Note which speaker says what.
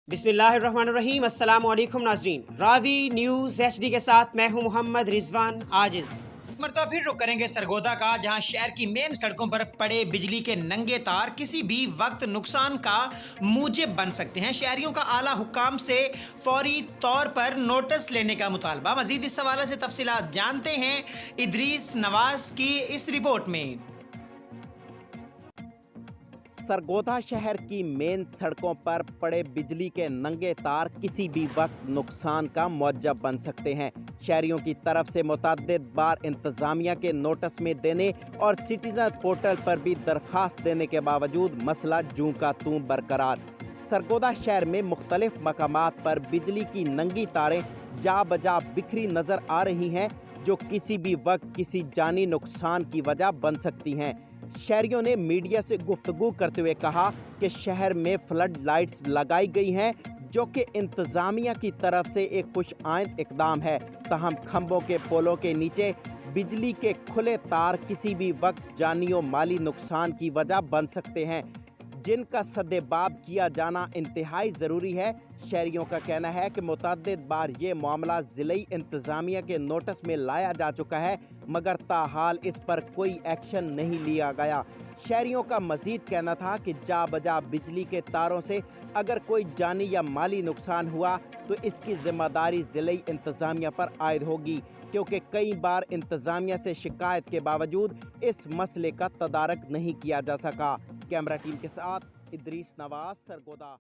Speaker 1: बिस्मिल्लाहिर्रहमानिर्रहीम। अस्सलाम वालेकुम नाजरीन, रावी न्यूज़ HD के साथ मैं हूं मोहम्मद रिजवान आजिज़।
Speaker 2: मरतबा फिर रुक करेंगे सरगोदा का, जहां शहर की मेन सड़कों पर पड़े बिजली के नंगे तार किसी भी वक्त नुकसान का मूजिब बन सकते हैं। शहरियों का आला हुक्काम से फौरी तौर पर नोटिस लेने का मुतालबा। मजीद इस हवाले से तफसीलात जानते हैं इदरीस नवाज की इस रिपोर्ट में।
Speaker 3: सरगोधा शहर की मेन सड़कों पर पड़े बिजली के नंगे तार किसी भी वक्त नुकसान का मौजब बन सकते हैं। शहरियों की तरफ से मुतअद्दिद बार इंतजामिया के नोटिस में देने और सिटीजन पोर्टल पर भी दरख्वास्त देने के बावजूद मसला जूं का तूं बरकरार। सरगोधा शहर में मुख्तलिफ मकामात पर बिजली की नंगी तारें जा बजा बिखरी नजर आ रही हैं, जो किसी भी वक्त किसी जानी नुकसान की वजह बन सकती हैं। शहरियों ने मीडिया से गुफ्तगू करते हुए कहा कि शहर में फ्लड लाइट्स लगाई गई हैं, जो कि इंतज़ामिया की तरफ से एक खुश आइंद इकदाम है। तहम खंभों के पोलों के नीचे बिजली के खुले तार किसी भी वक्त जानी और माली नुकसान की वजह बन सकते हैं, जिनका सद्देबाब किया जाना इंतहाई ज़रूरी है। शहरियों का कहना है कि मुतअद्दिद बार ये मामला ज़िली इंतज़ामिया के नोटिस में लाया जा चुका है, मगर ताहाल इस पर कोई एक्शन नहीं लिया गया। शहरियों का मज़ीद कहना था कि जा बजा बिजली के तारों से अगर कोई जानी या माली नुकसान हुआ तो इसकी ज़िम्मेदारी ज़िली इंतज़ामिया पर आयद होगी, क्योंकि कई बार इंतज़ामिया से शिकायत के बावजूद इस मसले का तदारक नहीं किया जा सका। कैमरा टीम के साथ इदरीस नवाज, सरगोदा।